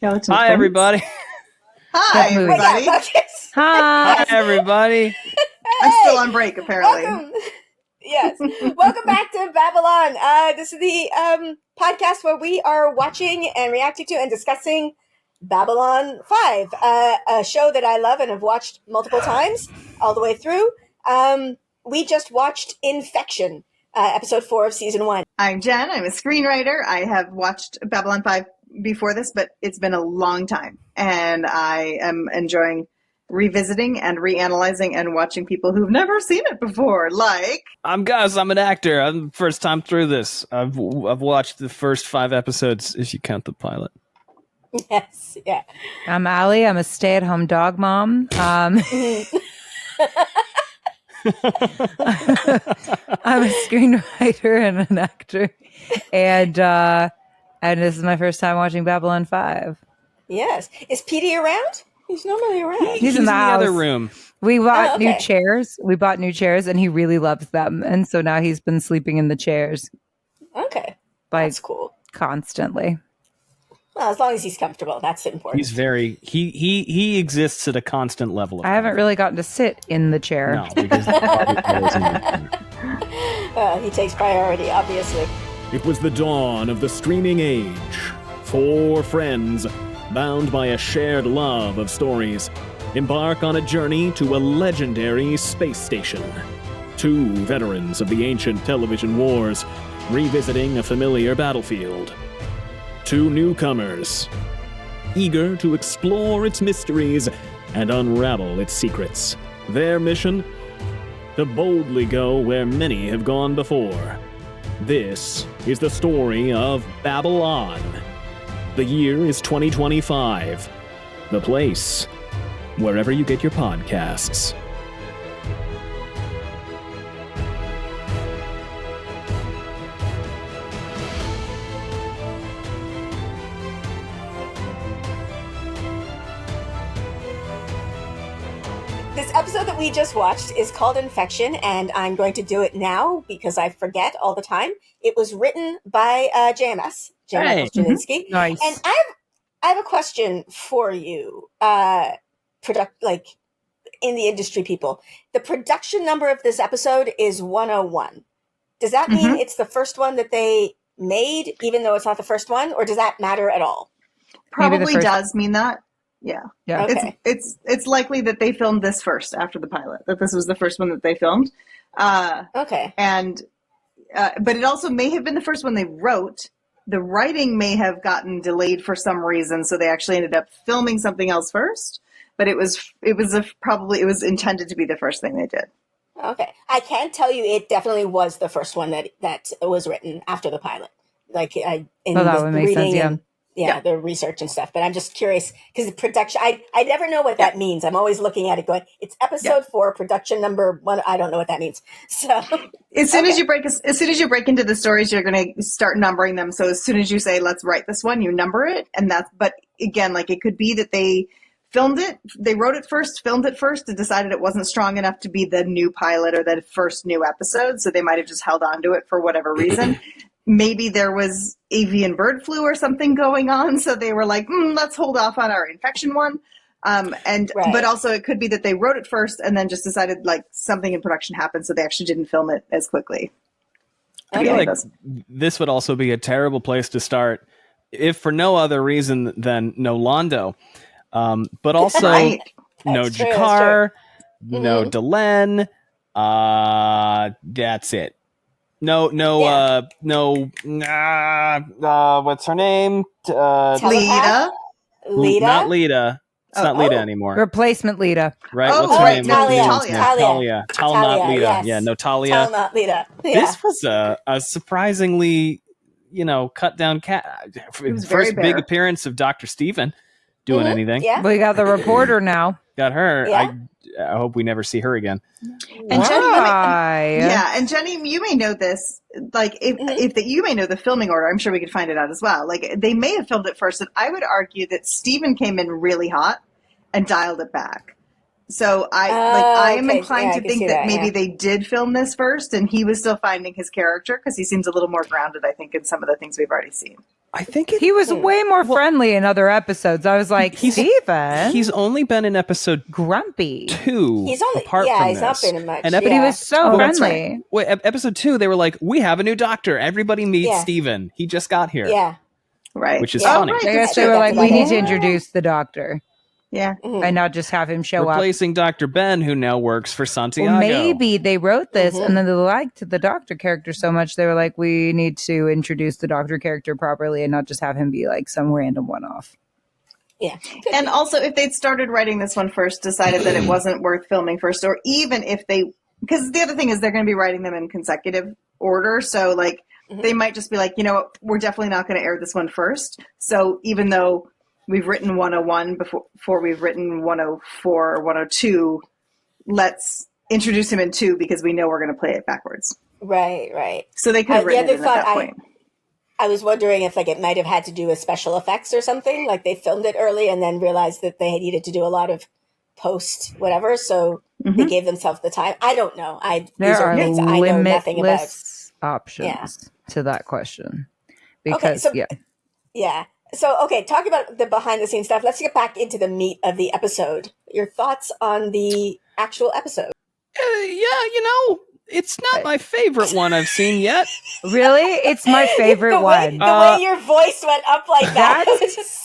Skeleton Hi, twins. everybody. Hi, That movie. everybody. Hi, everybody. I'm still on break, apparently. Welcome. Yes. Welcome back to Babylon. This is the podcast where we are watching and reacting to and discussing Babylon 5, a show that I love and have watched multiple times all the way through. We just watched Infection, episode 4 of season 1. I'm Jen. I'm a screenwriter. I have watched Babylon 5 before this, but it's been a long time. And I am enjoying revisiting and reanalyzing and watching people who've never seen it before, like... I'm Gus. I'm an actor. I'm the first time through this. I've watched the first 5 episodes, if you count the pilot. Yes, yeah. I'm Allie. I'm a stay-at-home dog mom. I'm a screenwriter and an actor. And this is my first time watching Babylon 5. Yes. Is Petey around? He's normally around. He's in the house. other room. We bought okay. new chairs. We bought new chairs, and he really loves them. And so now he's been sleeping in the chairs. Okay. Like, that's cool. Constantly. Well, as long as he's comfortable, that's important. He's very he exists at a constant level of I haven't really gotten to sit in the chair. No, because the body is in the he takes priority, obviously. It was the dawn of the streaming age. 4 friends, bound by a shared love of stories, embark on a journey to a legendary space station. 2 veterans of the ancient television wars, revisiting a familiar battlefield. 2 newcomers, eager to explore its mysteries and unravel its secrets. Their mission? To boldly go where many have gone before. This is the story of Babylon. The year is 2025. The place, wherever you get your podcasts. This episode that we just watched is called Infection, and I'm going to do it now because I forget all the time. It was written by JMS, Jen Hey. Janinski. Nice. And I have a question for you, in the industry people. The production number of this episode is 101. Does that mean it's the first one that they made, even though it's not the first one, or does that matter at all? Probably does mean that. Yeah. Yeah. Okay. It's likely that they filmed this first after the pilot, that this was the first one that they filmed. Okay. And but it also may have been the first one they wrote. The writing may have gotten delayed for some reason, so they actually ended up filming something else first. But it was intended to be the first thing they did. Okay. I can tell you it definitely was the first one that was written after the pilot. Like that would make sense, yeah. Yeah, the research and stuff. But I'm just curious because the production, I never know what that means. I'm always looking at it going, it's episode 4, production number 1. I don't know what that means. So as soon as you break into the stories, you're going to start numbering them. So as soon as you say, let's write this one, you number it. And but again, like it could be that they filmed it, they wrote it first, filmed it first, and decided it wasn't strong enough to be the new pilot or the first new episode. So they might have just held on to it for whatever reason. Maybe there was avian bird flu or something going on, so they were like, let's hold off on our Infection one. But also it could be that they wrote it first and then just decided like something in production happened, so they actually didn't film it as quickly. I feel like this would also be a terrible place to start, if for no other reason than no Londo, but also Right. no That's true, Jakar, that's no Delenn. That's it. No, what's her name? Lita. Lita? Not Lita. It's not Lita anymore. Replacement Lita. Right? Oh, What's her right, name? Talia. Tal, not Lita. Yes. Yeah, no, Talia. Tal, not Lita. Yeah. This was a surprisingly, cut down cat. was very First big bare. appearance of Dr. Stephen doing anything. Yeah. We got the reporter now. Got her. Yeah. I hope we never see her again. And Jenny, Why? and Jenny, you may know this. Like, you may know the filming order. I'm sure we could find it out as well. Like, they may have filmed it first, and I would argue that Stephen came in really hot and dialed it back. So I am inclined to I can think see that that, maybe yeah. they did film this first, and he was still finding his character because he seems a little more grounded, I think, in some of the things we've already seen. I think He was way more friendly in other episodes. I was like, Steven, he's only been in episode grumpy. 2. He's only apart from he's not this. been in much. And But he was so that's friendly. Wait, episode 2, they were like, we have a new doctor. Everybody meet Yeah. Steven. He just got here. Yeah. Right. Which is Yeah. funny. right. I guess That's they true. were like, That's we need about to it. introduce the doctor Yeah. Mhm. and not just have him show up. Replacing Dr. Ben, who now works for Santiago. Or maybe they wrote this Mhm. and then they liked the doctor character so much they were like, we need to introduce the doctor character properly and not just have him be like some random one-off. Yeah. And also, if they'd started writing this one first, decided that it wasn't worth filming first, or even if they, because the other thing is they're going to be writing them in consecutive order, so like they might just be like, you know what, we're definitely not going to air this one first. So even though we've written 101 before we've written 104 or 102, let's introduce him in 2 because we know we're going to play it backwards. Right. So they could have The written other it in at thought that point. I was wondering if like it might have had to do with special effects or something. Like they filmed it early and then realized that they needed to do a lot of post whatever, so they gave themselves the time. I don't know. There these are things I know nothing about. limitless options to that question. Because, Yeah. So, okay, talk about the behind the scenes stuff. Let's get back into the meat of the episode. Your thoughts on the actual episode? It's not my favorite one I've seen yet. Really? It's my favorite one. The way your voice went up like that.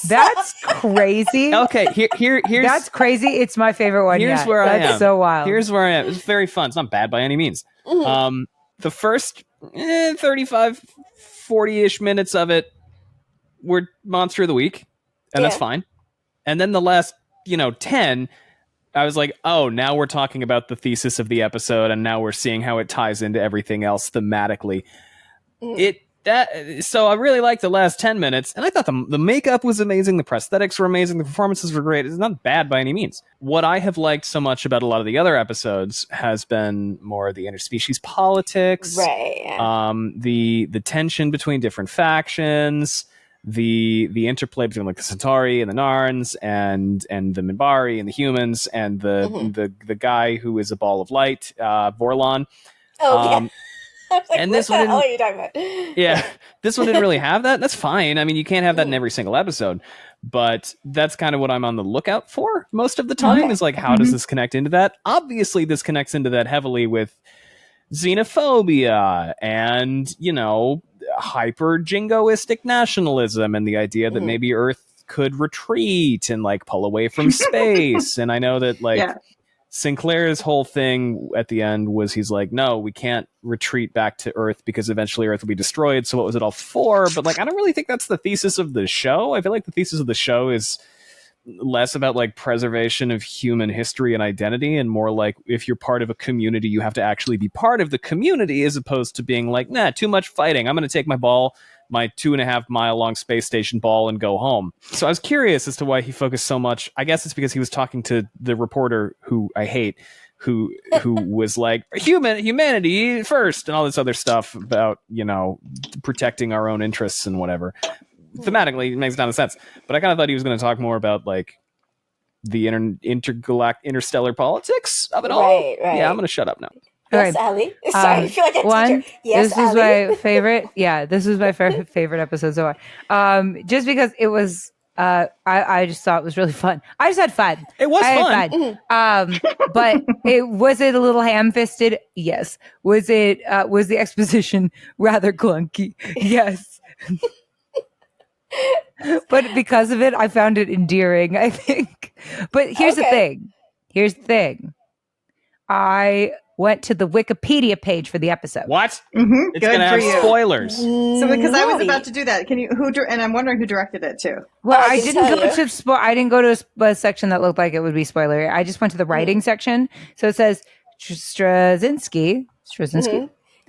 That's crazy. Okay, here's That's crazy. It's my favorite one. Here's yet. where I am. That's so wild. Here's where I am. It's very fun. It's not bad by any means. The first 35, 40-ish minutes of it were Monster of the Week, and that's fine. And then the last, 10, I was like, oh, now we're talking about the thesis of the episode, and now we're seeing how it ties into everything else thematically. So I really liked the last 10 minutes, and I thought the makeup was amazing, the prosthetics were amazing, the performances were great. It's not bad by any means. What I have liked so much about a lot of the other episodes has been more the interspecies politics, right? Yeah. The tension between different factions, the interplay between like the Centauri and the Narns and the Minbari and the humans and the guy who is a ball of light, Vorlon. I was like, and what this the one hell are you talking about? Yeah, this one didn't really have that. That's fine. I mean, you can't have that in every single episode, but that's kind of what I'm on the lookout for most of the time. Is like, how does this connect into that? Obviously, this connects into that heavily with xenophobia and hyper jingoistic nationalism and the idea that maybe Earth could retreat and like pull away from space. And I know that Sinclair's whole thing at the end was he's like, no, we can't retreat back to Earth because eventually Earth will be destroyed. So what was it all for? But like, I don't really think that's the thesis of the show. I feel like the thesis of the show is less about like preservation of human history and identity and more like if you're part of a community, you have to actually be part of the community as opposed to being like, nah, too much fighting. I'm going to take my 2.5 mile long space station ball and go home. So I was curious as to why he focused so much. I guess it's because he was talking to the reporter who I hate, who was like humanity first and all this other stuff about, protecting our own interests and whatever. Thematically, it makes a ton of sense. But I kind of thought he was going to talk more about like the interstellar politics of it all. Right. Yeah, I'm going to shut up now. Yes, Okay. Allie. Sorry, I feel like a teacher. Yes, this was Allie. my favorite. Yeah, this was my favorite episode so far. Just because it was, I just thought it was really fun. I just had fun. It was I fun. had fun. But was it a little ham-fisted? Yes. Was the exposition rather clunky? Yes. But because of it, I found it endearing, I think. But here's the thing. I went to the Wikipedia page for the episode. What? Mm-hmm. It's going to have spoilers. So because I was about to do that, can you? And I'm wondering who directed it too. Well, I I can didn't tell go you. to I didn't go to a section that looked like it would be spoilery. I just went to the writing section. So it says Straczynski.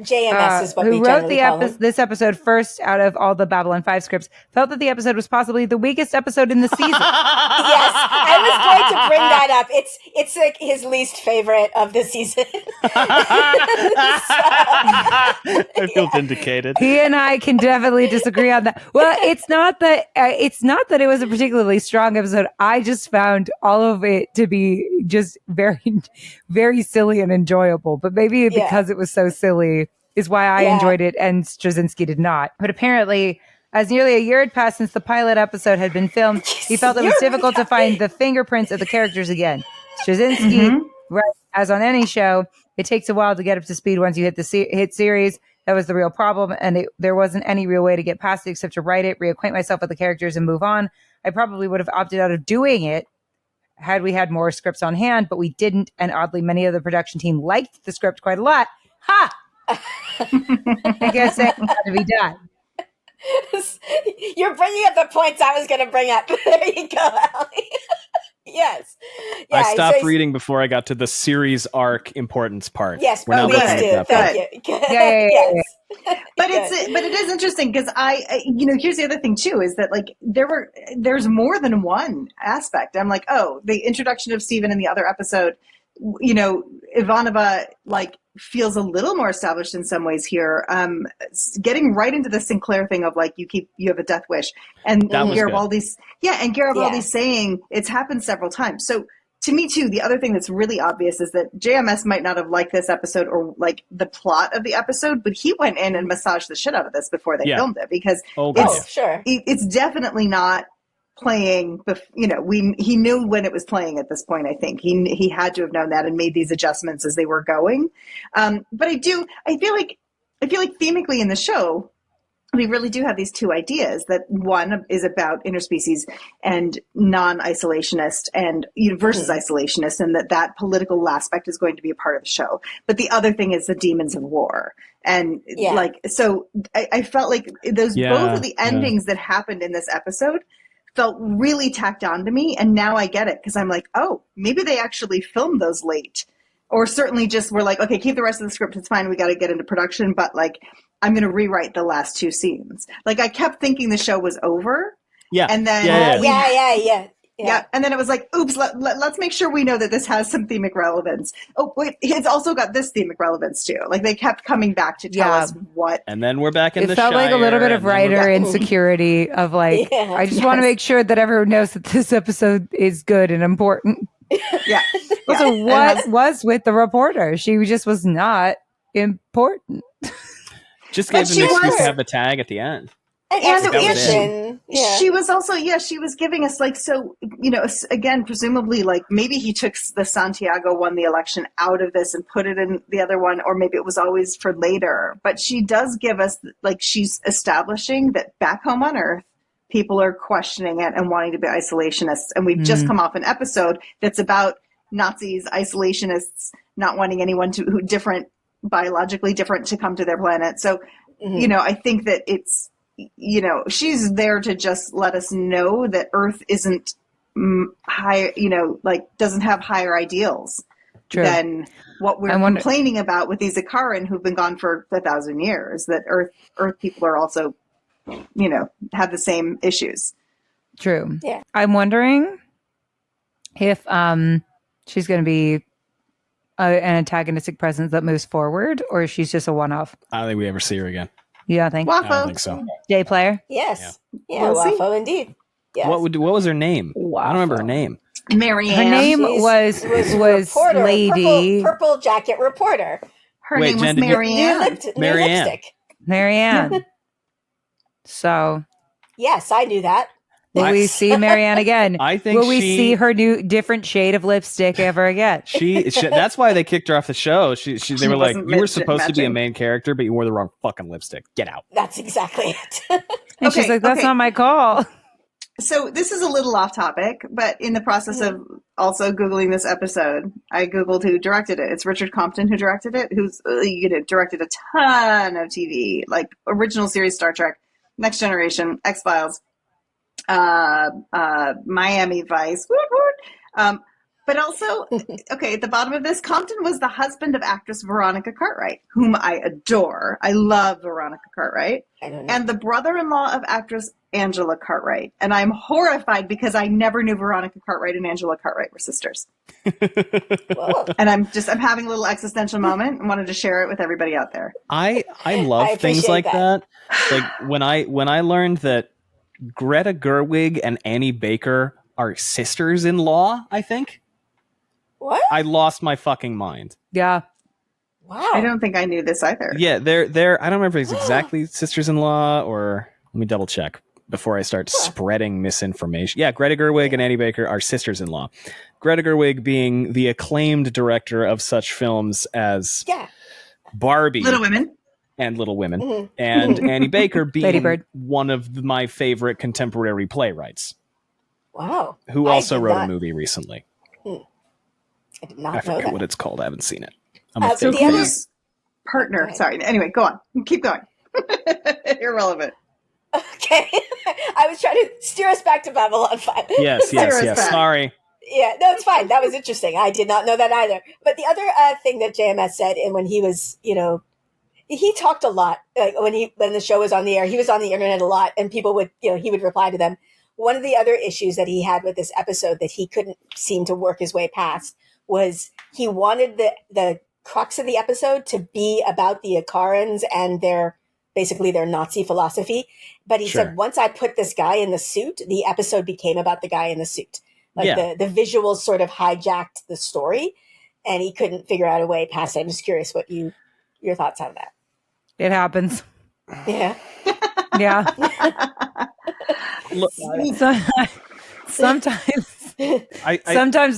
JMS is what we who wrote generally call him. this episode first out of all the Babylon 5 scripts, felt that the episode was possibly the weakest episode in the season. Yes, I was going to bring that up. It's like his least favorite of the season. I feel vindicated. He and I can definitely disagree on that. Well, it's not that it was a particularly strong episode. I just found all of it to be just very, very silly and enjoyable. But maybe because it was so silly is why I enjoyed it and Straczynski did not. But apparently, as nearly a year had passed since the pilot episode had been filmed, he felt it was difficult to find the fingerprints of the characters again. Straczynski, right, as on any show, it takes a while to get up to speed once you hit the hit series. That was the real problem, and there wasn't any real way to get past it except to write it, reacquaint myself with the characters, and move on. I probably would have opted out of doing it had we had more scripts on hand, but we didn't, and oddly, many of the production team liked the script quite a lot. Ha! I guess it had to be done. You're bringing up the points I was going to bring up. There you go, Allie. Yes. Yeah, I stopped reading before I got to the series arc importance part. Yes, we're now please do. Thank you. Yeah. But it is interesting because here's the other thing too, is that like there's more than one aspect. I'm like, oh, the introduction of Steven in the other episode, Ivanova like feels a little more established in some ways here. Getting right into the Sinclair thing of like you have a death wish, and Garibaldi's saying it's happened several times. So to me too, the other thing that's really obvious is that JMS might not have liked this episode or like the plot of the episode, but he went in and massaged the shit out of this before they filmed it because it's definitely not playing. He knew when it was playing at this point. I think he had to have known that and made these adjustments as they were going. But I feel like themically in the show, we really do have these two ideas. That one is about interspecies and non-isolationist and versus isolationist, and that political aspect is going to be a part of the show. But the other thing is the demons of war. And I felt like both of the endings that happened in this episode felt really tacked on to me, and now I get it because I'm like, oh, maybe they actually filmed those late, or certainly just were like, okay, keep the rest of the script, it's fine, we got to get into production, but like I'm going to rewrite the last two scenes. Like I kept thinking the show was over, and then and then it was like, oops, let's make sure we know that this has some themic relevance. Oh wait, it's also got this themic relevance too. Like they kept coming back to tell us what. And then we're back in the Shire. It felt like a little bit of writer insecurity of like, I just want to make sure that everyone knows that this episode is good and important. So what was with the reporter? She just was not important. Just gave them an excuse to have the tag at the end. And she was also, she was giving us like, so, again, presumably like maybe he took the Santiago won the election out of this and put it in the other one, or maybe it was always for later. But she does give us, like, she's establishing that back home on Earth, people are questioning it and wanting to be isolationists. And we've just come off an episode that's about Nazis, isolationists, not wanting anyone who biologically different to come to their planet. So, I think that it's, she's there to just let us know that Earth isn't high, doesn't have higher ideals than what we're complaining about with these Akaran who've been gone for 1,000 years, that Earth people are also, have the same issues. True. Yeah. I'm wondering if she's going to be an antagonistic presence that moves forward, or if she's just a one-off. I don't think we ever see her again. Yeah, I think. I don't think so. J player? Yes. Yeah, Waffle indeed. Yes. What was her name? Waffle. I don't remember her name. Marianne. Her name was reporter, Lady. Purple jacket reporter. Her name was Marianne. Marianne. So. Yes, I knew that. Will we see Marianne again? I think we see her new different shade of lipstick ever again? She that's why they kicked her off the show. They were like, you were supposed to be a main character, but you wore the wrong fucking lipstick. Get out. That's exactly it. And she's like, that's not my call. So this is a little off topic, but in the process of also Googling this episode, I Googled who directed it. It's Richard Compton who directed it, who's directed a ton of TV, like original series Star Trek, Next Generation, X-Files, Miami Vice, but also, at the bottom of this, Compton was the husband of actress Veronica Cartwright, whom I adore. I love Veronica Cartwright, and the brother-in-law of actress Angela Cartwright. And I'm horrified because I never knew Veronica Cartwright and Angela Cartwright were sisters. And I'm having a little existential moment and wanted to share it with everybody out there. I love things like that. Like when I learned that Greta Gerwig and Annie Baker are sisters-in-law, I think. What? I lost my fucking mind. Yeah. Wow. I don't think I knew this either. Yeah, they're I don't remember if it's exactly sisters-in-law or let me double check before I start spreading misinformation. Yeah, Greta Gerwig and Annie Baker are sisters-in-law. Greta Gerwig being the acclaimed director of such films as Barbie, Little Women, and Little Women, and Annie Baker being Lady Bird. one of my favorite contemporary playwrights. Wow. Who also wrote a movie recently. I did not I know forget that. what it's called. I haven't seen it. so who's partner? Sorry. Anyway, go on. Keep going. Irrelevant. Okay. I was trying to steer us back to Babylon 5. Yes. Sorry. Yeah, no, it's fine. That was interesting. I did not know that either. But the other thing that JMS said, and when he was, he talked a lot. Like when the show was on the air, he was on the internet a lot, and people would, he would reply to them. One of the other issues that he had with this episode that he couldn't seem to work his way past was he wanted the crux of the episode to be about the Akarans and their Nazi philosophy. But he said, once I put this guy in the suit, the episode became about the guy in the suit. Like the visuals sort of hijacked the story, and he couldn't figure out a way past it. I'm just curious what your thoughts on that. It happens. Yeah. Yeah. Look, sometimes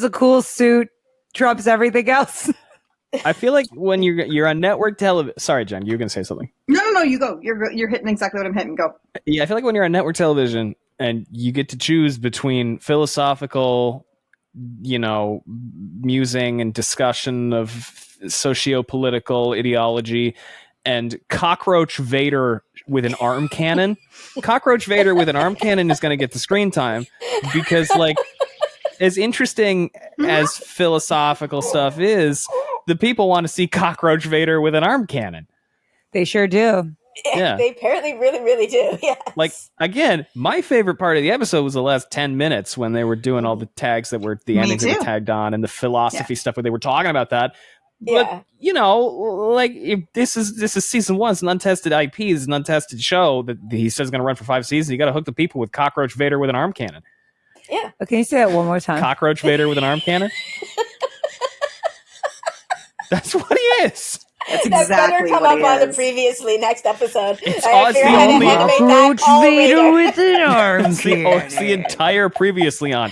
the cool suit trumps everything else. I feel like when you're on network television. Sorry, Jen, you were going to say something. No, you go. You're hitting exactly what I'm hitting. Go. Yeah, I feel like when you're on network television and you get to choose between philosophical, musing and discussion of socio-political ideology and Cockroach Vader with an arm cannon. Cockroach Vader with an arm cannon is going to get the screen time because, like, as interesting as philosophical stuff is, the people want to see Cockroach Vader with an arm cannon. They sure do. Yeah. They apparently really, really do. Yeah. Like, again, my favorite part of the episode was the last 10 minutes when they were doing all the tags that were the endings that were tagged on and the philosophy stuff where they were talking about that. But, like, if this is season one, it's an untested IP, it's an untested show that he says is going to run for 5 seasons. You got to hook the people with Cockroach Vader with an arm cannon. Yeah. Can you say that one more time? Cockroach Vader with an arm cannon? That's what he is. That's that exactly better come what up on he the is. previously next episode. It's the only Cockroach Vader with an arm cannon. It's the entire previously on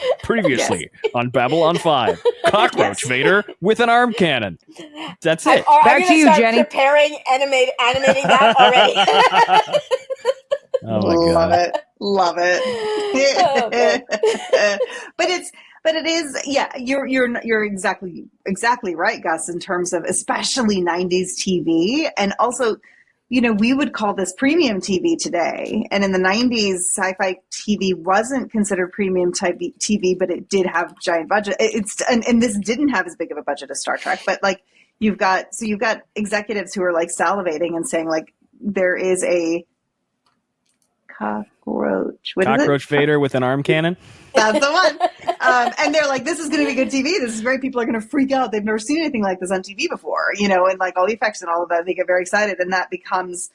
Babylon 5. Cockroach Vader with an arm cannon. That's it. Back to you, Jenny. Preparing animating that already. Oh my God. Love it. But it is, you're exactly right, Gus, in terms of especially 90s TV. And also, we would call this premium TV today. And in the 90s, sci-fi TV wasn't considered premium type TV, but it did have giant budget. And this didn't have as big of a budget as Star Trek, but like you've got executives who are like salivating and saying like, there is a cockroach Vader with an arm cannon. That's the one. And they're like, this is going to be good TV. This is great. People are going to freak out. They've never seen anything like this on TV before, and like all the effects and all of that. They get very excited. And that becomes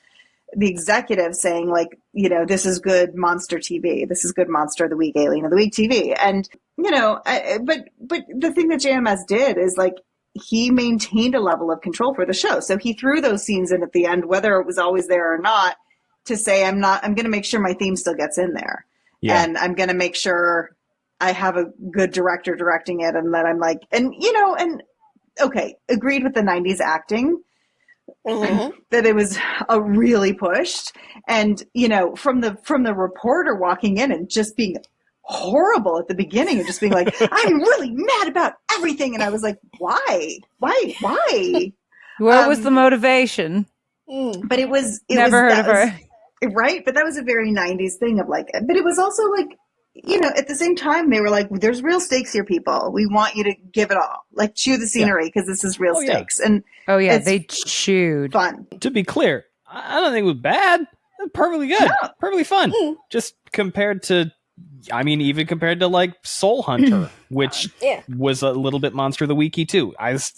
the executive saying like, this is good monster TV. This is good monster of the week, alien of the week TV. And, but the thing that JMS did is like, he maintained a level of control for the show. So he threw those scenes in at the end, whether it was always there or not, to say, I'm going to make sure my theme still gets in there. Yeah. And I'm going to make sure I have a good director directing it. And that I'm like, agreed with the 90s acting, that it was really pushed. And, from the reporter walking in and just being horrible at the beginning and just being like, I'm really mad about everything. And I was like, why? What was the motivation? But it was never heard of her. Right. But that was a very 90s thing of like, but it was also like, at the same time, they were like, there's real stakes here, people. We want you to give it all. Like, chew the scenery because this is real stakes. Yeah. And they chewed. Fun. To be clear, I don't think it was bad. It was perfectly good. No. Perfectly fun. Just compared to, even compared to like Soul Hunter, which was a little bit monster of the weeky too. I was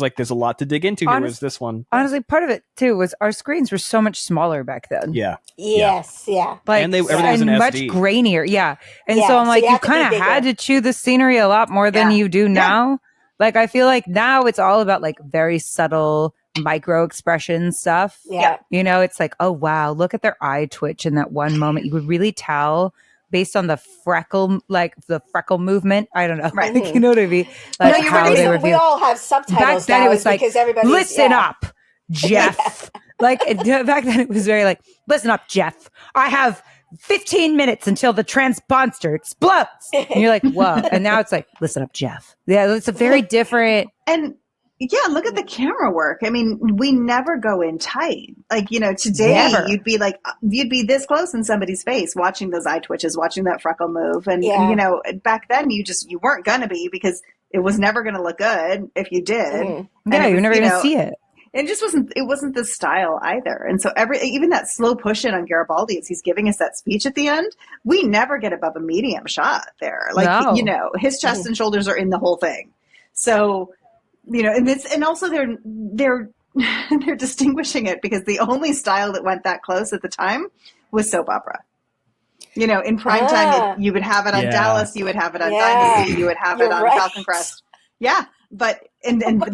like, there's a lot to dig into here. Was this one? Honestly, part of it too was our screens were so much smaller back then. Yeah. Yes. Yeah. Like, and everything was in much SD. grainier. Yeah. And so I'm like, you kind of had to chew the scenery a lot more than you do now. Like, I feel like now it's all about like very subtle micro expression stuff. Yeah. You know, it's like, oh, wow, look at their eye twitch in that one moment. You would really tell based on the freckle movement. I don't know. Right. Like, you know what I mean? Like No, how they were we all have subtitles. Back then now it was like, because everybody listen up, Jeff. Like back then it was very like, listen up, Jeff. I have 15 minutes until the transponder explodes. And you're like, whoa. And now it's like, listen up, Jeff. Yeah, it's a very different. And yeah, look at the camera work. I mean, we never go in tight. Like, you know, today you'd be this close in somebody's face watching those eye twitches, watching that freckle move. And, you know, back then you weren't going to be, because it was never going to look good if you did. Yeah, you're never going to see it. It just wasn't the style either. And so even that slow push in on Garibaldi as he's giving us that speech at the end, we never get above a medium shot there. Like, you know, his chest and shoulders are in the whole thing. So, you know, and also they're distinguishing it because the only style that went that close at the time was soap opera. You know, in prime time, you would have it on Dallas, you would have it on Dynasty, you would have it on Falcon Crest. Yeah. But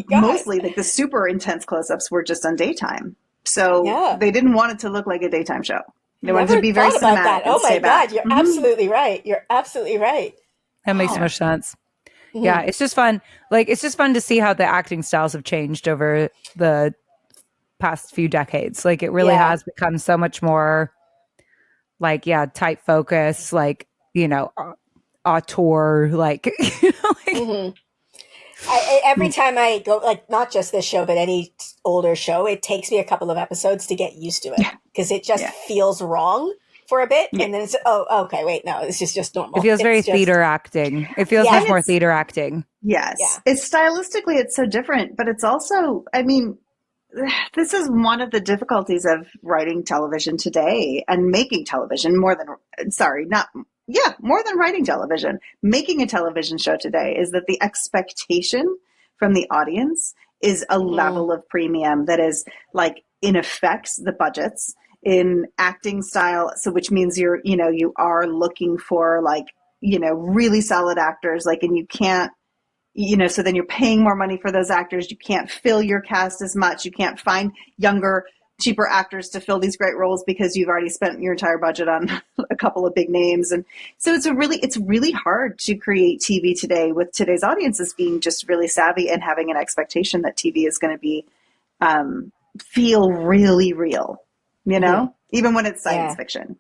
mostly like the super intense close-ups were just on daytime, so they didn't want it to look like a daytime show. They wanted to be very cinematic. That. Oh my God, you're absolutely right. You're absolutely right. That makes so much sense. Yeah, it's just fun. Like, it's just fun to see how the acting styles have changed over the past few decades. Like, it really has become so much more like, tight focus. Like, you know, auteur. Like, you know, like. Every time I go, like, not just this show, but any older show, it takes me a couple of episodes to get used to it because it just feels wrong for a bit. And then it's, okay, wait, no, this is just normal. It feels very theater acting. It feels much more theater acting. Yes. Yeah. It's stylistically, it's so different, but it's also, I mean, this is one of the difficulties of writing television today and making television more than writing television. Making a television show today is that the expectation from the audience is a level of premium that is like, in effect, the budgets in acting style. So which means you are looking for like, you know, really solid actors, like, and you can't, you know, so then you're paying more money for those actors. You can't fill your cast as much. You can't find younger, cheaper actors to fill these great roles because you've already spent your entire budget on a couple of big names. And so it's really hard to create TV today with today's audiences being just really savvy and having an expectation that TV is going to be, feel really real, you know, even when it's science fiction.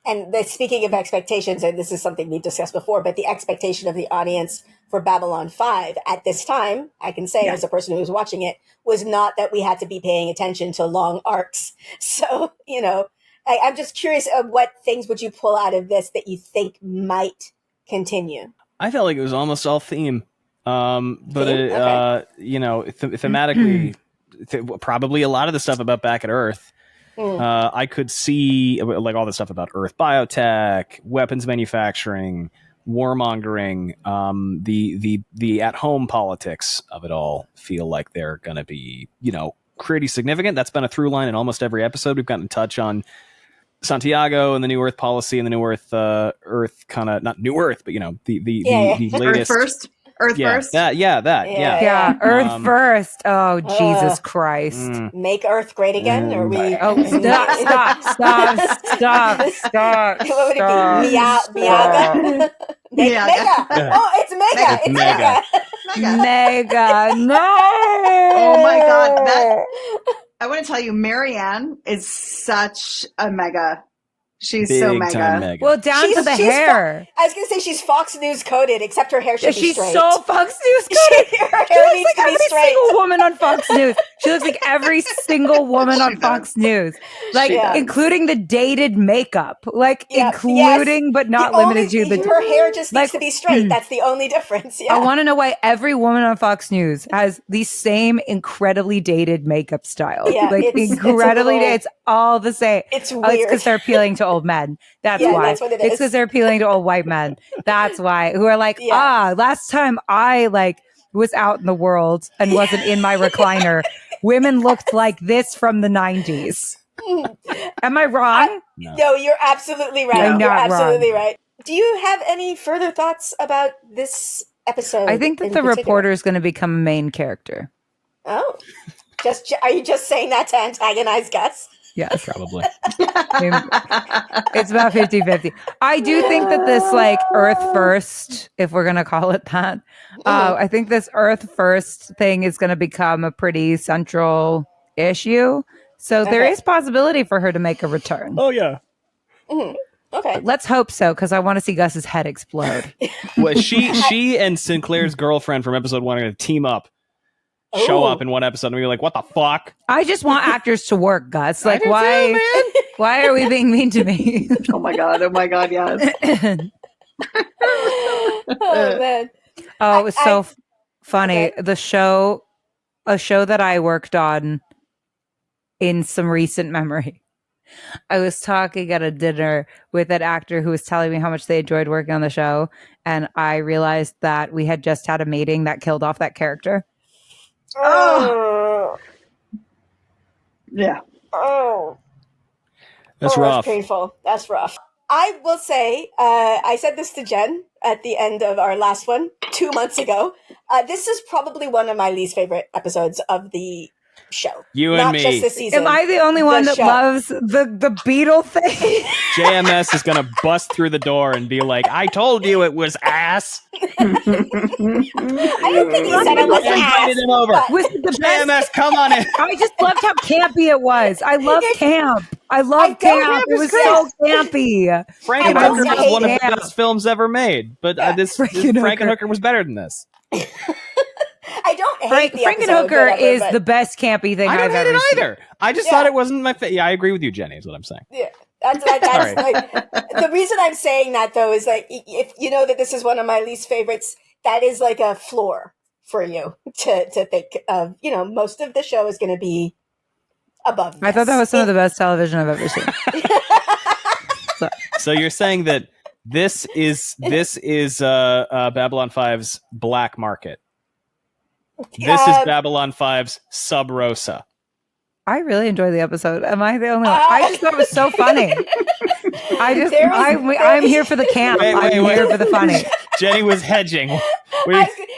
And speaking of expectations, and this is something we've discussed before, but the expectation of the audience for Babylon 5 at this time, I can say as a person who was watching it, was not that we had to be paying attention to long arcs. So, you know, I'm just curious of what things would you pull out of this that you think might continue? I felt like it was almost all theme. But you know, thematically, probably a lot of the stuff about Back at Earth. I could see like all the stuff about Earth biotech, weapons manufacturing, warmongering, the at-home politics of it all feel like they're going to be, you know, pretty significant. That's been a through line in almost every episode. We've gotten in touch on Santiago and the New Earth policy and the New Earth, Earth kind of not New Earth, but you know the latest Earth first. Earth first. Oh, Jesus Christ! Make Earth great again? Or we? Oh, stop! What would it be? Miaga? Mega. Oh, it's Mega. It's Mega. No. Oh my God! I want to tell you, Marianne is such a mega. She's big so mega. Well, down to the hair. I was going to say she's Fox News coded, except her hair should be straight. She's so Fox News coded. Her hair needs to be straight. Every single woman on Fox News. She looks like every single woman on Fox News. Like, including the dated makeup. Like, including, but not limited to. Her hair just needs to be straight. That's the only difference. Yeah. I want to know why every woman on Fox News has the same incredibly dated makeup style. Yeah, like, it's all the same. It's weird. It's because they're appealing to old men. That's why. That's what it is. It's because they're appealing to old white men. That's why. Who are like, last time I was out in the world and wasn't in my recliner, women looked like this from the 90s. Am I wrong? No, you're absolutely right. You're absolutely right. Do you have any further thoughts about this episode? I think that the reporter is going to become a main character. Oh, are you just saying that to antagonize Gus? Yes, probably. It's about 50-50. I do think that this like Earth First, if we're going to call it that, I think this Earth First thing is going to become a pretty central issue. So there is possibility for her to make a return. Oh, yeah. Mm-hmm. Okay. Let's hope so, because I want to see Gus's head explode. Well, she and Sinclair's girlfriend from episode 1 are going to team up. Show up in one episode and be like, what the fuck? I just want actors to work, Gus. Like, why? Too, why are we being mean to me? Oh my god! Yes. Oh man! Oh, it was so funny. Okay. A show that I worked on in some recent memory. I was talking at a dinner with an actor who was telling me how much they enjoyed working on the show, and I realized that we had just had a mating that killed off that character. Oh. Yeah. Oh. That's rough. That's painful. That's rough. I will say, I said this to Jen at the end of our last one 2 months ago. This is probably one of my least favorite episodes of the show. You Not and me. Just this season, am I the only one that loves the beetle thing? JMS is going to bust through the door and be like, I told you it was ass. I don't think he said it was ass. Him over. Was it the JMS, best? come on in. I just loved how campy it was. I love camp. I love camp. It was so campy. Frankenhooker was one of the best films ever made, but Frankenhooker was better than this. I don't hate the Frankenhooker is the best campy thing I've ever seen. Either. I just thought it wasn't my favorite. Yeah, I agree with you, Jenny, is what I'm saying. Yeah. That's like, the reason I'm saying that though is like, if you know that this is one of my least favorites, that is like a floor for you to think of. You know, most of the show is going to be above this. I thought that was some of the best television I've ever seen. So you're saying that this is Babylon 5's black market. This is Babylon 5's Sub Rosa. I really enjoyed the episode. Am I the only one? I just thought it was so funny. I'm here for the camp. I'm here for the funny. Jenny was hedging.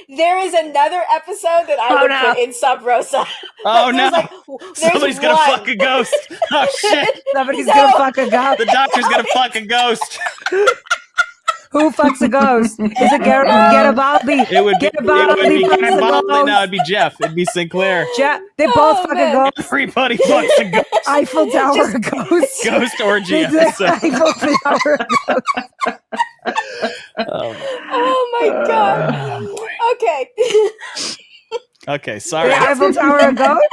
There is another episode that I would put in Sub Rosa. Oh no! Somebody's gonna fuck a ghost. Oh shit! Somebody's gonna fuck a ghost. The doctor's gonna fuck a ghost. Who fucks a ghost? Is it Garibaldi? It would be Garibaldi. No, it'd be Jeff. It'd be Sinclair. Jeff. They both fuck a ghost. Everybody fucks a ghost. Eiffel Tower ghost. Ghost orgy episode. Eiffel Tower ghost. Oh my god. Okay. Okay, sorry. The Eiffel Tower ghost?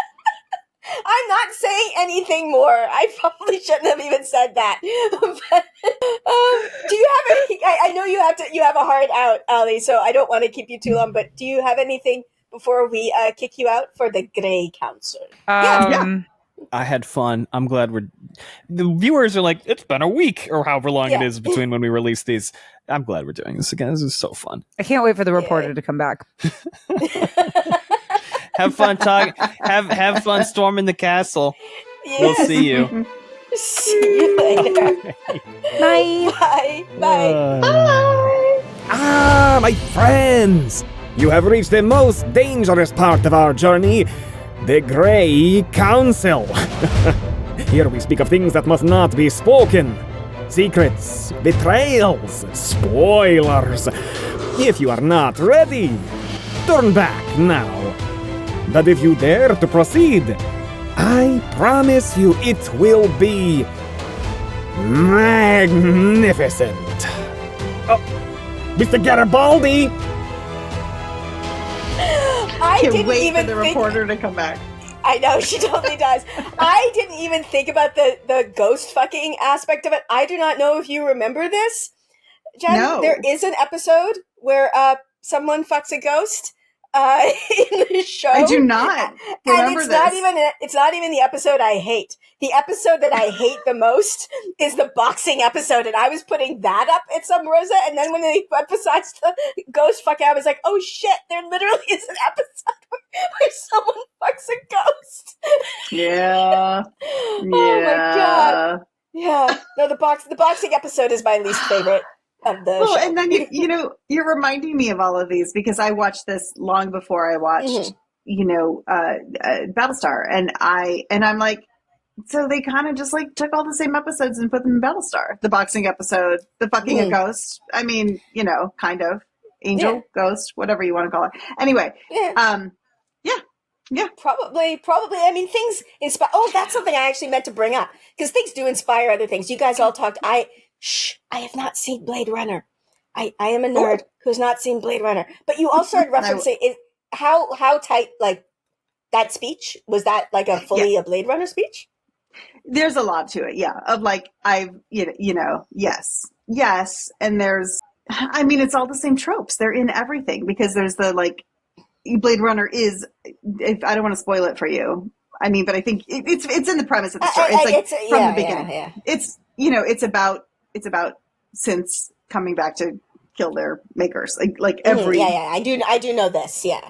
I'm not saying anything more. I probably shouldn't have even said that. But, do you have any? I know you have a hard out, Ali. So I don't want to keep you too long. But do you have anything before we kick you out for the Grey Council? Yeah. I had fun. I'm glad the viewers are like, it's been a week or however long it is between when we release these. I'm glad we're doing this again. This is so fun. I can't wait for the reporter to come back. Have fun talking. Have fun storming the castle. Yes. We'll see you. See you later. Bye. Bye. Bye. Bye. Ah, my friends! You have reached the most dangerous part of our journey, the Grey Council. Here we speak of things that must not be spoken. Secrets, betrayals, spoilers. If you are not ready, turn back now. But if you dare to proceed, I promise you it will be magnificent. Oh, Mr. Garibaldi! I can't didn't wait even for the reporter to come back. I know, she totally does. I didn't even think about the ghost fucking aspect of it. I do not know if you remember this, Jen. No. There is an episode where someone fucks a ghost in the show. I do not remember and it's not even the episode I hate. The episode that I hate the most is the boxing episode, and I was putting that up at some Rosa, and then when they emphasized the ghost fucking, I was like, oh shit, there literally is an episode where someone fucks a ghost. Yeah. Oh my god. Yeah. No, the boxing episode is my least favorite. of the show. And then you're reminding me of all of these because I watched this long before I watched, Battlestar, and I'm like, so they kind of just like took all the same episodes and put them in Battlestar. The boxing episode, the fucking a ghost. I mean, kind of angel, ghost, whatever you want to call it. Anyway, yeah. Probably. I mean, things inspire. Oh, that's something I actually meant to bring up because things do inspire other things. You guys all talked. I have not seen Blade Runner. I am a nerd who's not seen Blade Runner. But you all started referencing how tight, like, that speech was. That like a fully a Blade Runner speech? There's a lot to it, yeah. Of like yes, and there's. I mean, it's all the same tropes. They're in everything because there's the like. Blade Runner is, if I don't want to spoil it for you. I mean, but I think it's in the premise of the story. It's like from the beginning. Yeah. It's it's about synths coming back to kill their makers. Like every I do know this. Yeah.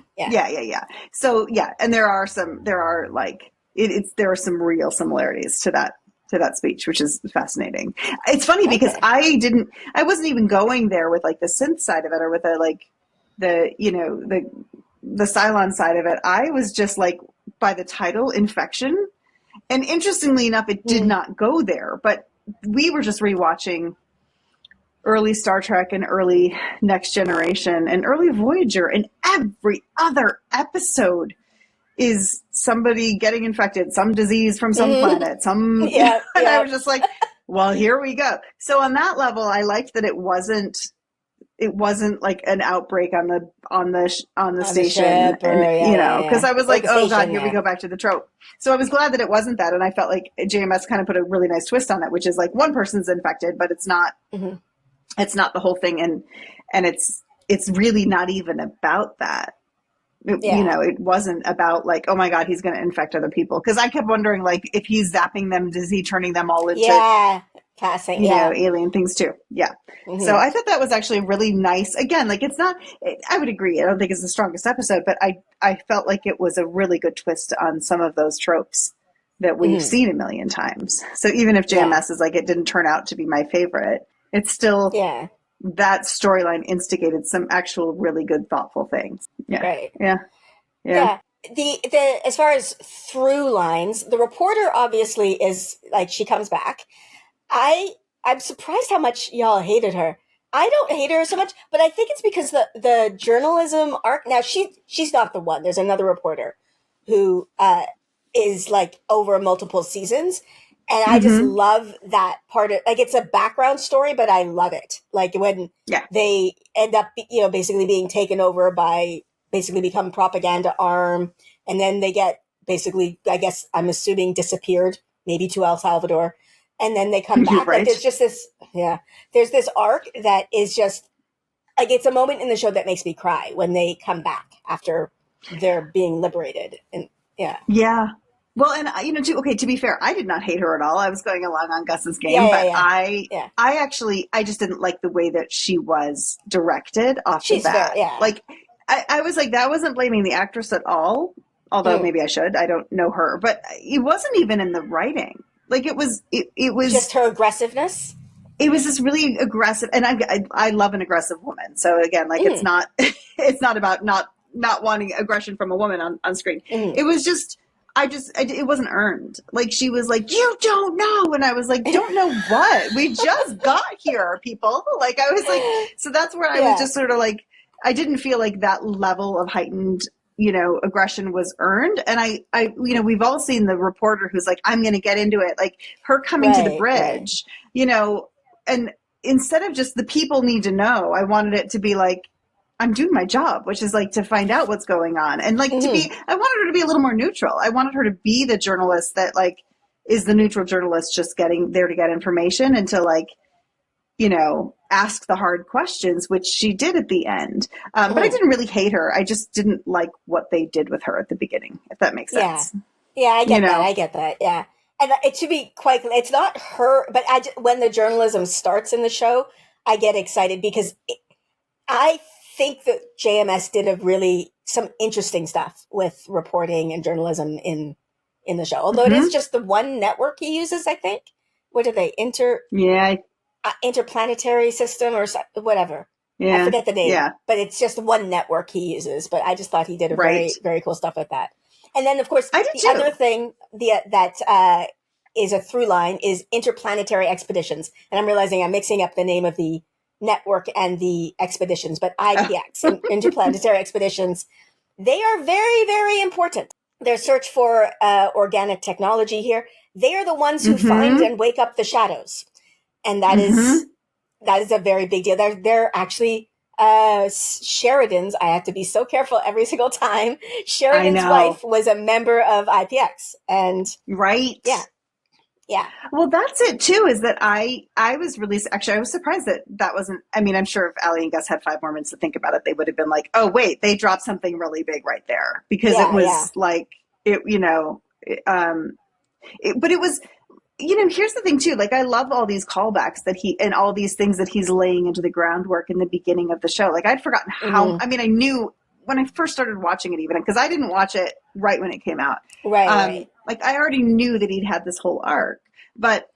So and there are some real similarities to that speech, which is fascinating. It's funny because I wasn't even going there with like the synth side of it or with the Cylon side of it. I was just like, by the title, Infection. And interestingly enough, it did not go there. But we were just rewatching early Star Trek and early Next Generation and early Voyager. And every other episode is somebody getting infected, some disease from some planet, and I was just like, well, here we go. So on that level, I liked that it wasn't like an outbreak on the station, because I was like, oh God, here we go back to the trope. So I was glad that it wasn't that, and I felt like JMS kind of put a really nice twist on it, which is like one person's infected, but it's not the whole thing, and it's really not even about that. It wasn't about like, oh my God, he's going to infect other people, because I kept wondering like if he's zapping them, is he turning them all into passing, alien things too. Yeah. So I thought that was actually really nice. Again, like I would agree. I don't think it's the strongest episode, but I felt like it was a really good twist on some of those tropes that we've seen a million times. So even if JMS is like, it didn't turn out to be my favorite, it's still, that storyline instigated some actual really good, thoughtful things. Yeah. Right. Yeah. The as far as through lines, the reporter obviously is like, she comes back. I'm surprised how much y'all hated her. I don't hate her so much, but I think it's because the journalism arc. Now she's not the one. There's another reporter who is like over multiple seasons, and I just love that part of, like, it's a background story, but I love it. Like when they end up basically being taken over by, basically become propaganda arm, and then they get basically, I guess I'm assuming, disappeared, maybe to El Salvador. And then they come back. Right. Like there's just this, there's this arc that is just like, it's a moment in the show that makes me cry when they come back after they're being liberated. And yeah. Well, and to be fair, I did not hate her at all. I was going along on Gus's game, I just didn't like the way that she was directed off the bat. Like I was like, that wasn't blaming the actress at all. Although maybe I should. I don't know her, but it wasn't even in the writing. Like it was just her aggressiveness. It was this really aggressive, and I love an aggressive woman. So again, like it's not about not wanting aggression from a woman on screen. It was just, it wasn't earned. Like she was like, you don't know, and I was like, don't know what? We just got here, people. Like I was like, so that's where I was just sort of like, I didn't feel like that level of heightened aggression was earned. And I we've all seen the reporter who's like, I'm going to get into it. Like her coming to the bridge, and instead of just the people need to know, I wanted it to be like, I'm doing my job, which is like to find out what's going on. And like I wanted her to be a little more neutral. I wanted her to be the journalist that like is the neutral journalist just getting there to get information and to like, ask the hard questions, which she did at the end. But I didn't really hate her. I just didn't like what they did with her at the beginning, if that makes sense. Yeah, I get that. I get that. Yeah. And it should be quite, it's not her, but when the journalism starts in the show, I get excited because I think that JMS did some interesting stuff with reporting and journalism in the show. Although it is just the one network he uses, I think. What do they Yeah, interplanetary system or whatever. I forget the name, but it's just one network he uses. But I just thought he did a very, very cool stuff with that. And then, of course, the other thing that is a through line is interplanetary expeditions. And I'm realizing I'm mixing up the name of the network and the expeditions, but IPX, interplanetary expeditions, they are very, very important. Their search for organic technology here, they are the ones who find and wake up the shadows. And that is a very big deal. They're actually Sheridan's. I have to be so careful every single time. Sheridan's wife was a member of IPX, and yeah. Well, that's it too. Is that I was really actually I was surprised that wasn't. I mean, I'm sure if Allie and Gus had 5 more minutes to think about it, they would have been like, "Oh, wait, they dropped something really big right there," because it was like it, but it was. Here's the thing too, like I love all these callbacks and all these things that he's laying into the groundwork in the beginning of the show. Like I'd forgotten how, I mean, I knew when I first started watching it, even because I didn't watch it right when it came out. Right. Like I already knew that he'd had this whole arc, but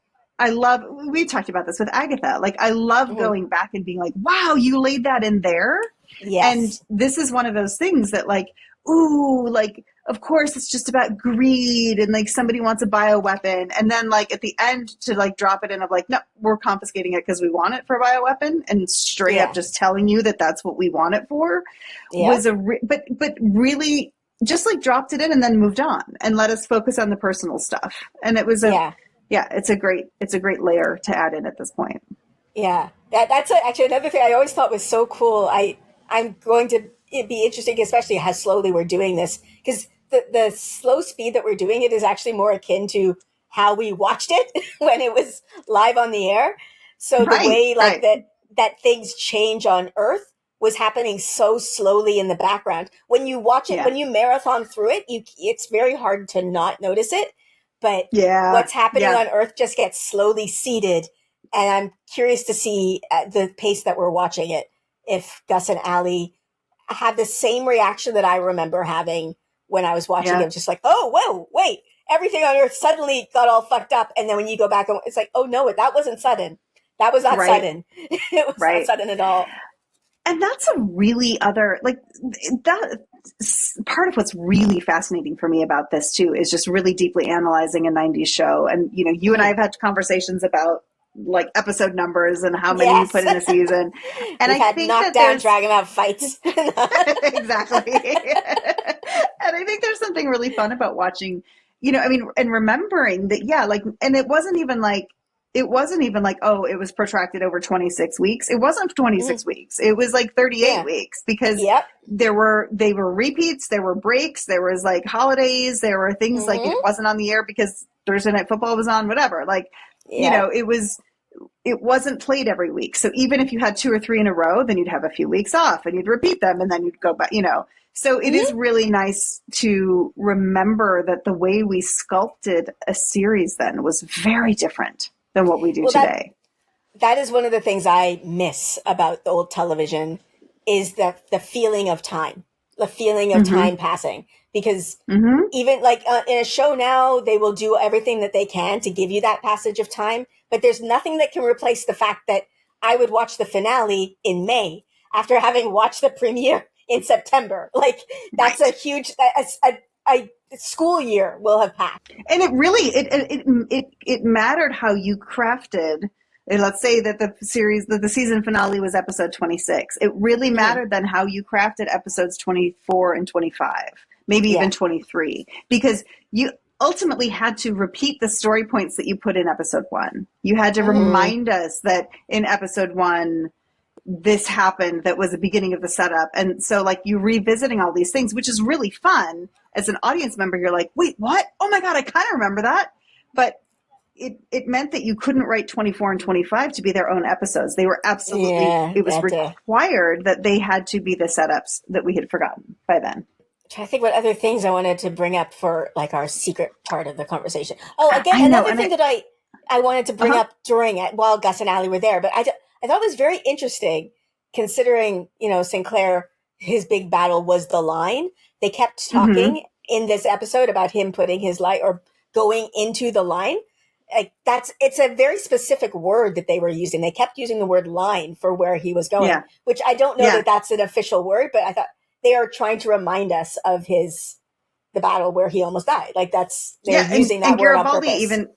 we talked about this with Agatha. Like I love going back and being like, wow, you laid that in there. Yes. And this is one of those things that like, ooh, like, of course it's just about greed and like somebody wants a bioweapon. And then like at the end to like drop it in of like, no, we're confiscating it because we want it for a bioweapon and straight up just telling you that that's what we want it for was but really just like dropped it in and then moved on and let us focus on the personal stuff. And it was it's a great layer to add in at this point. Yeah. That's actually another thing I always thought was so cool. I'm going to be interesting, especially how slowly we're doing this, because the slow speed that we're doing it is actually more akin to how we watched it when it was live on the air. So the way that things change on Earth was happening so slowly in the background. When you watch it, when you marathon through it, it's very hard to not notice it. But what's happening on Earth just gets slowly seeded. And I'm curious to see at the pace that we're watching it, if Gus and Allie have the same reaction that I remember having when I was watching it, just like, oh, whoa, wait, everything on Earth suddenly got all fucked up. And then when you go back, it's like, oh, no, that wasn't sudden. That was not sudden. It was not sudden at all. And that's a really that part of what's really fascinating for me about this too, is just really deeply analyzing a 90s show. And, you and I have had conversations about like episode numbers and how many you put in a season. And I think knockdown, drag 'em out fights. Exactly. And I think there's something really fun about watching, and remembering that, and it wasn't even like, oh, it was protracted over 26 weeks. It wasn't 26 weeks. It was like 38 weeks because they were repeats, there were breaks, there was like holidays, there were things like it wasn't on the air because Thursday Night Football was on, whatever. Like, it wasn't played every week. So even if you had 2 or 3 in a row, then you'd have a few weeks off and you'd repeat them and then you'd go back, So it is really nice to remember that the way we sculpted a series then was very different than what we do today. That is one of the things I miss about the old television is the feeling of time, the feeling of time passing. Because even like in a show now, they will do everything that they can to give you that passage of time. But there's nothing that can replace the fact that I would watch the finale in May after having watched the premiere in September. Like that's a huge, a school year will have passed. And it really, it mattered how you crafted. And let's say that the season finale was episode 26. It really mattered then how you crafted episodes 24 and 25, maybe even 23, because you ultimately had to repeat the story points that you put in episode 1. You had to remind us that in episode 1, this happened, that was the beginning of the setup. And so like you revisiting all these things, which is really fun as an audience member, you're like, wait, what? Oh my God, I kind of remember that. But it meant that you couldn't write 24 and 25 to be their own episodes. They were absolutely, it was required that they had to be the setups that we had forgotten by then. I think what other things I wanted to bring up for like our secret part of the conversation. Oh, again, another thing that I wanted to bring up during it while Gus and Allie were there, but I thought it was very interesting considering, Sinclair, his big battle was the line. They kept talking in this episode about him putting his light or going into the line. it's a very specific word that they were using. They kept using the word line for where he was going, which I don't know that that's an official word, but I thought they are trying to remind us of the battle where he almost died. Like they're using that word on purpose. And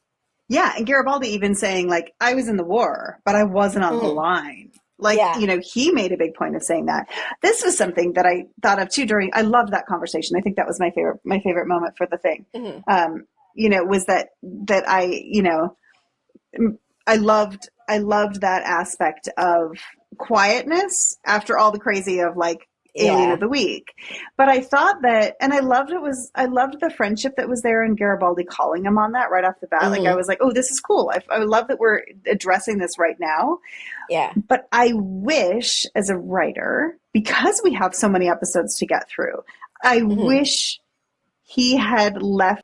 Garibaldi even saying like, I was in the war, but I wasn't on the line. Like, he made a big point of saying that. This was something that I thought of too I loved that conversation. I think that was my favorite moment for the thing. Was that I loved that aspect of quietness after all the crazy of like Alien of the Week. But I thought that, and I loved the friendship that was there and Garibaldi calling him on that right off the bat. Like I was like, oh, this is cool. I love that we're addressing this right now. Yeah. But I wish as a writer, because we have so many episodes to get through, I wish he had left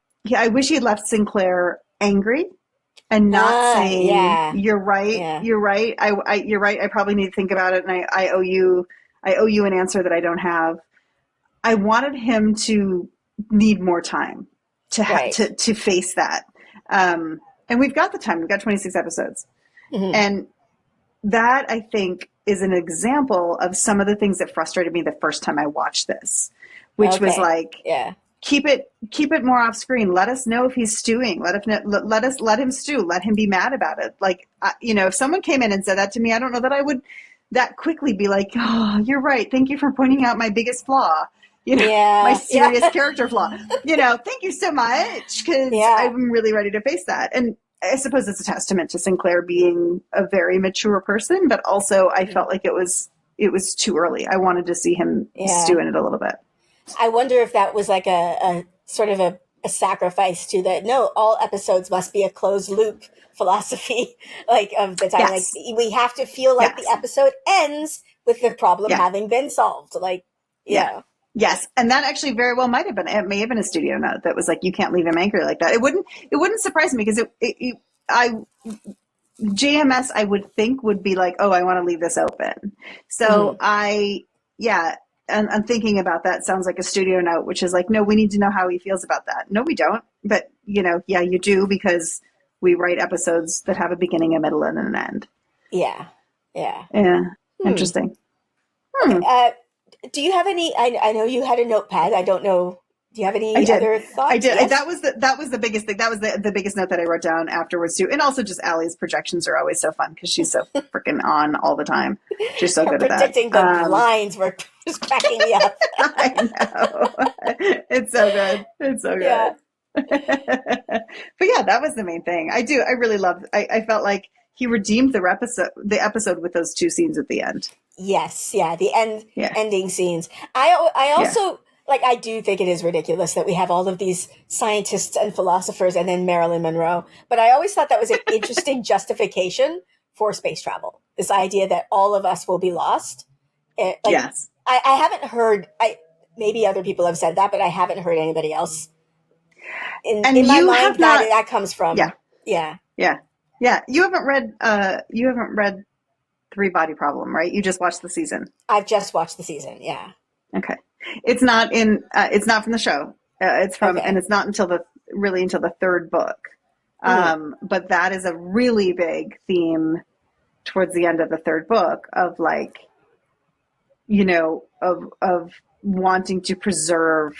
Sinclair angry and not saying, you're right. You're right. You're right. I probably need to think about it. And I owe you an answer that I don't have. I wanted him to need more time to face that. And we've got the time. We've got 26 episodes. And that, I think, is an example of some of the things that frustrated me the first time I watched this, which was like, keep it more off screen. Let us know if he's stewing. Let him stew. Let him be mad about it. Like, if someone came in and said that to me, I don't know that I would that quickly be like, oh, you're right. Thank you for pointing out my biggest flaw. My serious character flaw. Thank you so much, because I'm really ready to face that. And I suppose it's a testament to Sinclair being a very mature person, but also I felt like it was too early. I wanted to see him stew in it a little bit. I wonder if that was like a sort of a sacrifice to that. No, all episodes must be a closed loop philosophy, like of the time. Yes. Like we have to feel like the episode ends with the problem having been solved. Like, Yes, and that actually very well might have been. It may have been a studio note that was like, you can't leave him angry like that. It wouldn't surprise me, because JMS I would think would be like, oh, I want to leave this open. So I'm thinking about that. Sounds like a studio note, which is like, no, we need to know how he feels about that. No, we don't. But you do, because we write episodes that have a beginning, a middle, and an end. Yeah. Interesting. Do you have any? I know you had a notepad. I don't know. Do you have any other thoughts? I did. Yes? That was the biggest thing. That was the biggest note that I wrote down afterwards too. And also just Allie's projections are always so fun, because she's so freaking on all the time. She's so good at that. Predicting the lines were just cracking me up. I know. It's so good. It's so good. Yeah. But yeah, that was the main thing. I really loved. I felt like he redeemed the episode with those two scenes at the end. Yes, the ending scenes. I also like. I do think it is ridiculous that we have all of these scientists and philosophers, and then Marilyn Monroe. But I always thought that was an interesting justification for space travel. This idea that all of us will be lost. Yes, I haven't heard. Maybe other people have said that, but I haven't heard anybody else. In my mind, that comes from yeah. You haven't read Three Body Problem, right? You just watched the season. I've just watched the season. Yeah. Okay. It's not from the show. It's from, and it's not until the third book. But that is a really big theme towards the end of the third book of like, of wanting to preserve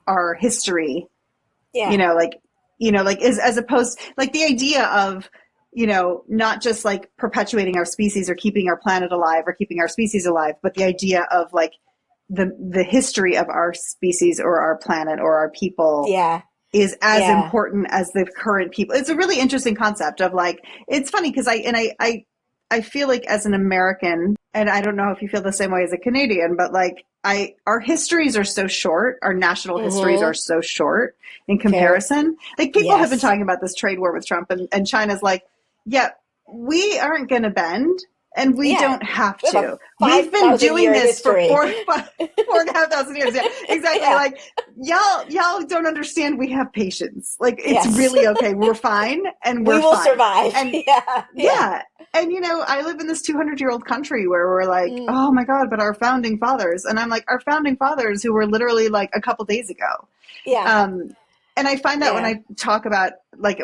our history. Yeah. As opposed, like the idea of, not just like perpetuating our species or keeping our planet alive or keeping our species alive, but the idea of like the history of our species or our planet or our people is as important as the current people. It's a really interesting concept of like, it's funny because I feel like as an American, and I don't know if you feel the same way as a Canadian, but like our histories are so short. Our national histories are so short in comparison. Like people have been talking about this trade war with Trump, and China's like, we aren't going to bend, and we don't have to. We've been doing this for 4,500 years. Yeah, exactly. Like y'all don't understand. We have patience. Like it's really okay. We're fine, and we will survive. And and I live in this 200-year-old country where we're like, oh my God, but our founding fathers, and I'm like, our founding fathers who were literally like a couple days ago. And I find that when I talk about, like,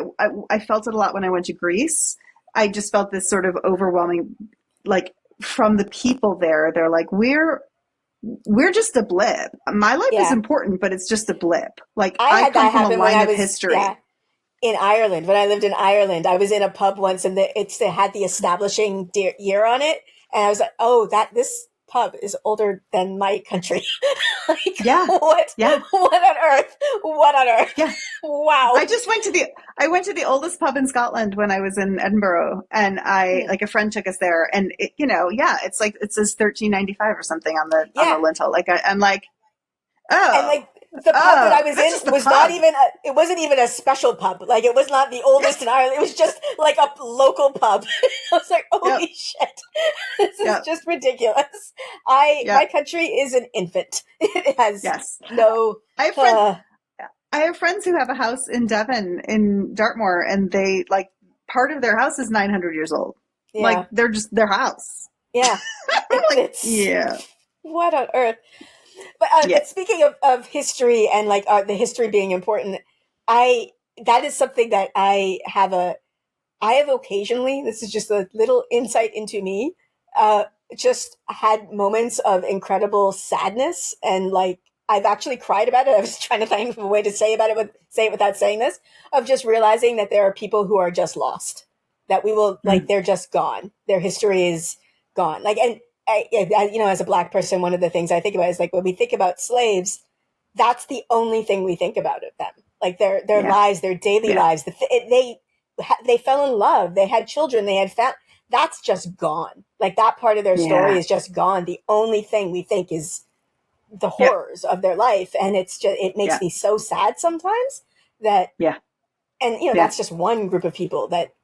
I felt it a lot when I went to Greece. I just felt this sort of overwhelming, like, from the people there. They're like, we're just a blip. My life is important, but it's just a blip. Like, I come from a line of history. Yeah. In Ireland, when I lived in Ireland, I was in a pub once, and they had the establishing year on it, and I was like, "Oh, this pub is older than my country." Like, what? Yeah. What on earth? What on earth? Yeah. Wow. I went to the oldest pub in Scotland when I was in Edinburgh, and like a friend took us there, and it, it's like it says 1395 or something on the lintel. Like I'm like, oh. And like, the pub that I was in was not even it wasn't even a special pub. Like, it was not the oldest in Ireland. It was just like a local pub. I was like, holy shit. This is just ridiculous. My country is an infant. It has no I have friends who have a house in Devon, in Dartmoor, and they, like, part of their house is 900 years old. Yeah. Like, they're just their house. Yeah. What on earth? But speaking of history and, like, the history being important, that is something that I have occasionally, this is just a little insight into me, just had moments of incredible sadness, and, like, I've actually cried about it. I was trying to think of a way to say it without saying this, of just realizing that there are people who are just lost, that we will, like, they're just gone. Their history is gone. Like, and as a Black person, one of the things I think about is, like, when we think about slaves, that's the only thing we think about of them. Like, their lives, their daily lives. They fell in love. They had children. They had that's just gone. Like, that part of their story is just gone. The only thing we think is the horrors of their life. And it makes me so sad sometimes that, and, that's just one group of people that,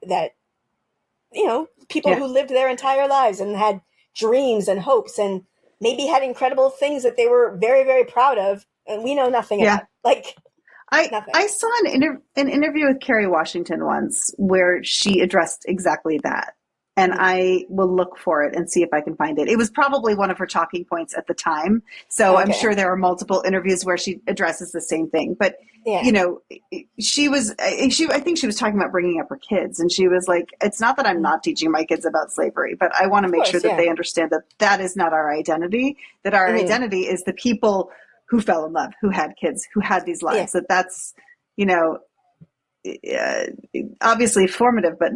people who lived their entire lives and had dreams and hopes and maybe had incredible things that they were very, very proud of, and we know nothing about. Like, nothing. I saw an interview with Kerry Washington once where she addressed exactly that. And I will look for it and see if I can find it. It was probably one of her talking points at the time. So I'm sure there are multiple interviews where she addresses the same thing. But, I think she was talking about bringing up her kids. And she was like, it's not that I'm not teaching my kids about slavery, but I want to make sure that they understand that that is not our identity, that our identity is the people who fell in love, who had kids, who had these lives, that's, obviously formative, but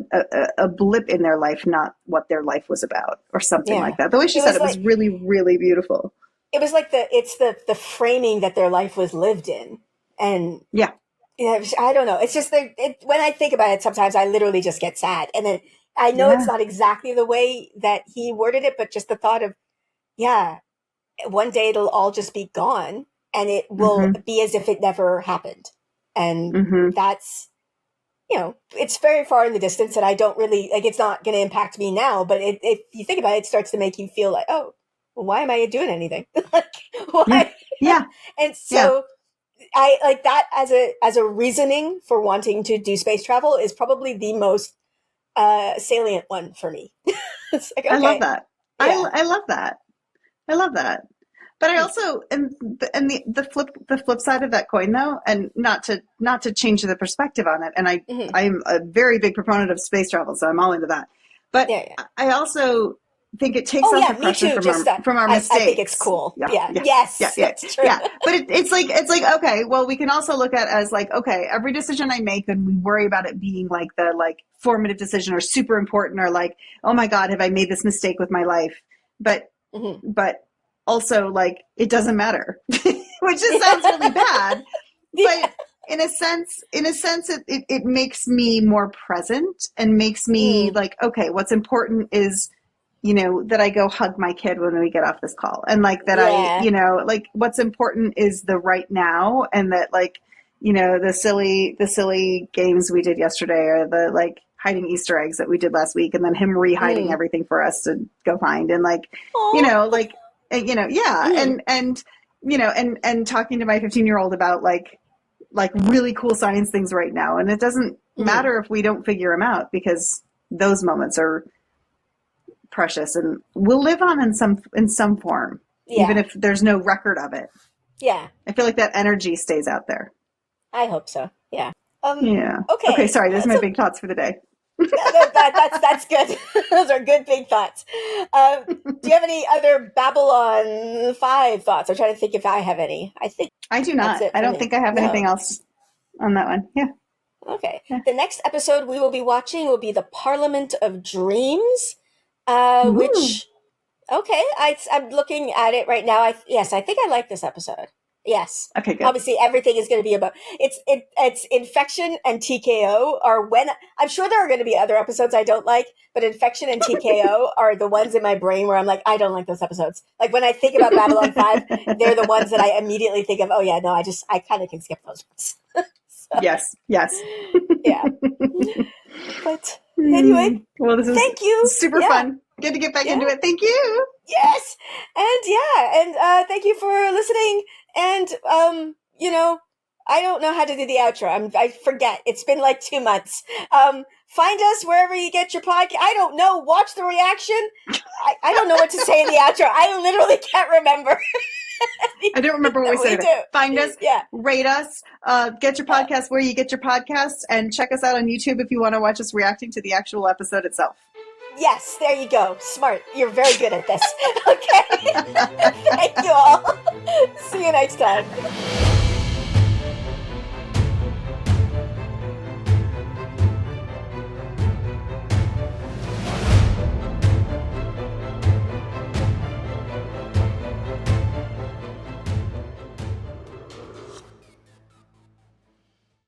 a blip in their life, not what their life was about, or something like that. The way she said it was really, really beautiful. It was like it's the framing that their life was lived in. And I don't know. It's just when I think about it, sometimes I literally just get sad. And then I know it's not exactly the way that he worded it, but just the thought of, one day it'll all just be gone, and it will be as if it never happened. And that's, it's very far in the distance, and I don't really, like, it's not going to impact me now, but if you think about it, it starts to make you feel like, oh, well, why am I doing anything? Like, why? Yeah. And so I like that as a reasoning for wanting to do space travel is probably the most salient one for me. It's like, okay. I love that. I love that. I love that. But I also, and the flip side of that coin, though, and not to change the perspective on it, and I'm a very big proponent of space travel, so I'm all into that. But I also think it takes off the pressure from our mistakes. I think it's cool. Yes, that's true. But it's like okay, well, we can also look at it as like, okay, every decision I make, and we worry about it being like the formative decision or super important, or like, oh my God, have I made this mistake with my life? But also, like, it doesn't matter, which just sounds really bad. But in a sense, it makes me more present and makes me like, okay, what's important is, that I go hug my kid when we get off this call, and like that I, like, what's important is the right now, and that, like, the silly games we did yesterday, or the, like, hiding Easter eggs that we did last week, and then him re-hiding everything for us to go find, and like, like. And talking to my 15-year-old about like really cool science things right now. And it doesn't matter if we don't figure them out, because those moments are precious and will live on in some form, even if there's no record of it. Yeah. I feel like that energy stays out there. I hope so. Yeah. Okay, sorry, those are my big thoughts for the day. That's good. Those are good big thoughts. Do you have any other Babylon 5 thoughts? I'm trying to think if I have any. I think I do not. I don't think I have anything else on that one. Yeah. Okay. Yeah. The next episode we will be watching will be The Parliament of Dreams, which, okay, I'm looking at it right now. I think I like this episode. Yes. Okay, good. Obviously, everything is going to be about it's infection and TKO are when I'm sure there are going to be other episodes I don't like, but infection and TKO are the ones in my brain where I'm like, I don't like those episodes. Like when I think about Babylon 5, they're the ones that I immediately think of. Oh yeah, no, I kind of can skip those ones. So, yes. Yeah. But anyway, well, this is thank you. Super fun. Good to get back into it. Thank you. Yes, and thank you for listening. And, I don't know how to do the outro. I forget. It's been like 2 months. Find us wherever you get your podcast. I don't know. Watch the reaction. I don't know what to say in the outro. I literally can't remember. I don't remember what we said. Find us, rate us, get your podcast where you get your podcasts, and check us out on YouTube if you want to watch us reacting to the actual episode itself. Yes, there you go. Smart. You're very good at this. Okay. Thank you all. See you next time.